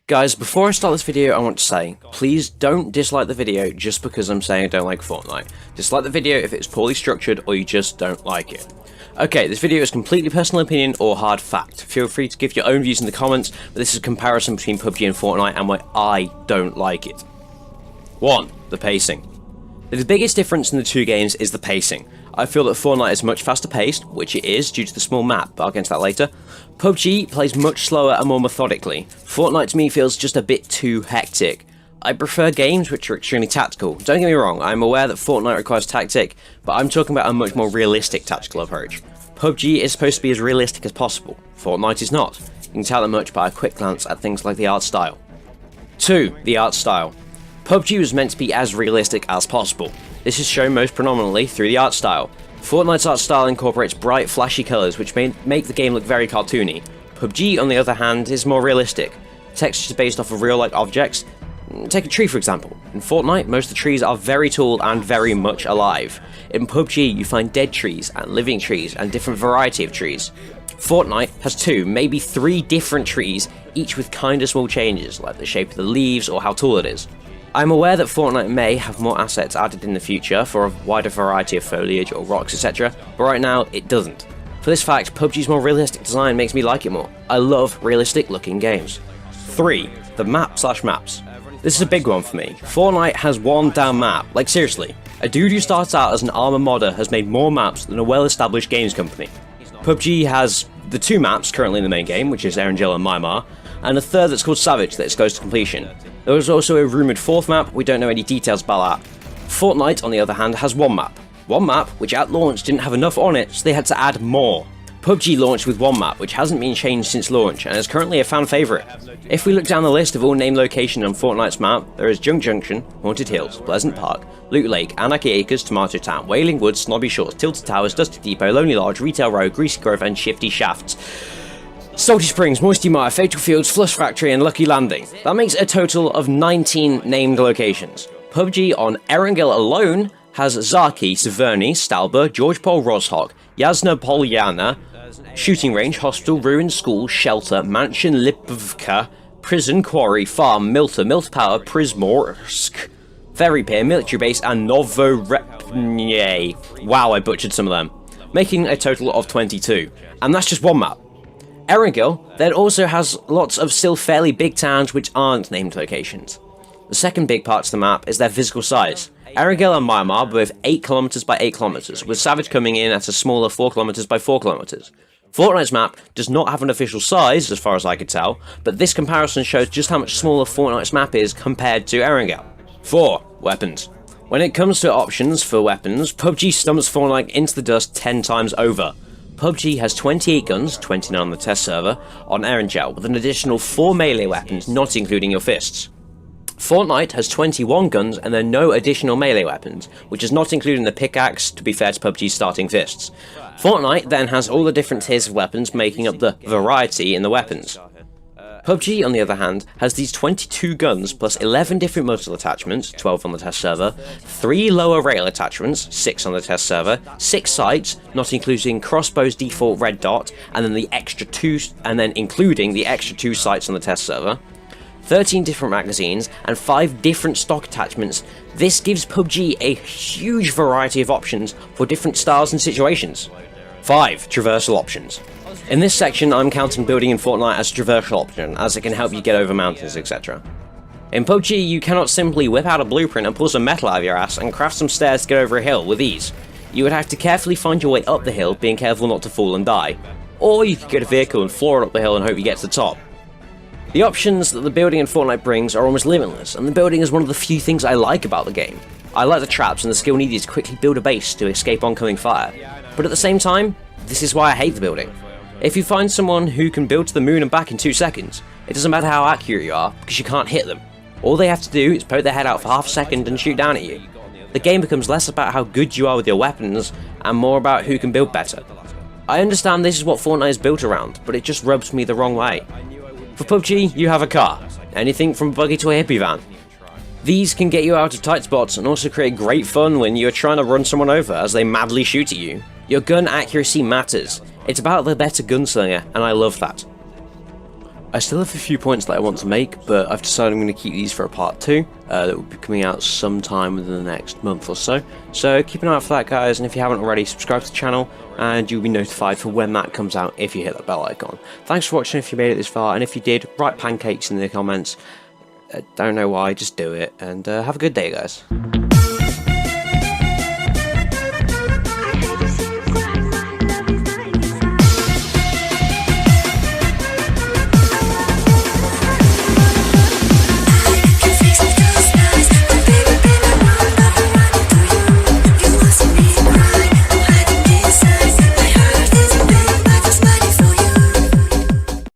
Guys, before I start this video, I want to say, please don't dislike the video just because I'm saying I don't like Fortnite. Dislike the video if it's poorly structured or you just don't like it. Okay, this video is completely personal opinion or hard fact. Feel free to give your own views in the comments, but this is a comparison between PUBG and Fortnite and why I don't like it. 1. The pacing. The biggest difference in the two games is the pacing. I feel that Fortnite is much faster paced, which it is due to the small map, but I'll get into that later. PUBG plays much slower and more methodically. Fortnite to me feels just a bit too hectic. I prefer games which are extremely tactical. Don't get me wrong, I'm aware that Fortnite requires tactic, but I'm talking about a much more realistic tactical approach. PUBG is supposed to be as realistic as possible. Fortnite is not. You can tell that much by a quick glance at things like the art style. 2. The art style. PUBG was meant to be as realistic as possible. This is shown most predominantly through the art style. Fortnite's art style incorporates bright, flashy colours which make the game look very cartoony. PUBG, on the other hand, is more realistic. Textures are based off of real-life objects. Take a tree, for example. In Fortnite, most of the trees are very tall and very much alive. In PUBG, you find dead trees and living trees and different variety of trees. Fortnite has 2, maybe 3 different trees, each with kinda small changes, like the shape of the leaves or how tall it is. I'm aware that Fortnite may have more assets added in the future for a wider variety of foliage or rocks, etc., but right now it doesn't. For this fact, PUBG's more realistic design makes me like it more. I love realistic looking games. 3. The maps. This is a big one for me. Fortnite has one damn map, like seriously. A dude who starts out as an armor modder has made more maps than a well-established games company. PUBG has the 2 maps currently in the main game, which is Erangel and Myanmar, and a third that's called Savage that is close to completion. There was also a rumoured 4th map, we don't know any details about that. Fortnite, on the other hand, has one map. One map, which at launch didn't have enough on it, so they had to add more. PUBG launched with one map, which hasn't been changed since launch, and is currently a fan favourite. If we look down the list of all named locations on Fortnite's map, there is Junk Junction, Haunted Hills, Pleasant Park, Loot Lake, Anarchy Acres, Tomato Town, Wailing Woods, Snobby Shores, Tilted Towers, Dusty Depot, Lonely Lodge, Retail Row, Greasy Grove, and Shifty Shafts. Salty Springs, Moisty Mire, Fatal Fields, Flush Factory, and Lucky Landing. That makes a total of 19 named locations. PUBG on Erangel alone has Zaki, Severny, Stalber, George Paul Roshok, Yasna Polyana, Shooting Range, Hospital, Ruined School, Shelter, Mansion Lipovka, Prison, Quarry, Farm, Milta Power, Prismorsk, Ferry Pier, Military Base, and Novorepnye. Wow, I butchered some of them. Making a total of 22. And that's just one map. Erangel then also has lots of still fairly big towns which aren't named locations. The second big part to the map is their physical size. Erangel and Myanmar are both 8 km by 8 km, with Savage coming in at a smaller 4 km by 4 km. Fortnite's map does not have an official size, as far as I could tell, but this comparison shows just how much smaller Fortnite's map is compared to Erangel. 4. Weapons. When it comes to options for weapons, PUBG stumps Fortnite into the dust 10 times over. PUBG has 28 guns, 29 on the test server, on Erangel, with an additional 4 melee weapons, not including your fists. Fortnite has 21 guns and there are no additional melee weapons, which is not including the pickaxe, to be fair to PUBG's starting fists. Fortnite then has all the different tiers of weapons, making up the variety in the weapons. PUBG, on the other hand, has these 22 guns plus 11 different muzzle attachments, 12 on the test server, 3 lower rail attachments, 6 on the test server, 6 sights, not including crossbow's default red dot, and then the extra 2, and then including the extra 2 sights on the test server, 13 different magazines, and 5 different stock attachments. This gives PUBG a huge variety of options for different styles and situations. 5. Traversal options. In this section, I'm counting building in Fortnite as a traversal option, as it can help you get over mountains, etc. In PUBG, you cannot simply whip out a blueprint and pull some metal out of your ass and craft some stairs to get over a hill with ease. You would have to carefully find your way up the hill, being careful not to fall and die. Or you could get a vehicle and floor it up the hill and hope you get to the top. The options that the building in Fortnite brings are almost limitless, and the building is one of the few things I like about the game. I like the traps and the skill needed to quickly build a base to escape oncoming fire, but at the same time, this is why I hate the building. If you find someone who can build to the moon and back in 2 seconds, it doesn't matter how accurate you are, because you can't hit them. All they have to do is poke their head out for half a second and shoot down at you. The game becomes less about how good you are with your weapons, and more about who can build better. I understand this is what Fortnite is built around, but it just rubs me the wrong way. For PUBG, you have a car. Anything from a buggy to a hippie van. These can get you out of tight spots and also create great fun when you're trying to run someone over as they madly shoot at you. Your gun accuracy matters. It's about the better gunslinger, and I love that. I still have a few points that I want to make, but I've decided I'm going to keep these for a part 2 that will be coming out sometime within the next month or so. So keep an eye out for that, guys, and if you haven't already, subscribe to the channel and you'll be notified for when that comes out if you hit that bell icon. Thanks for watching if you made it this far, and if you did, write pancakes in the comments. Don't know why, just do it, and have a good day, guys.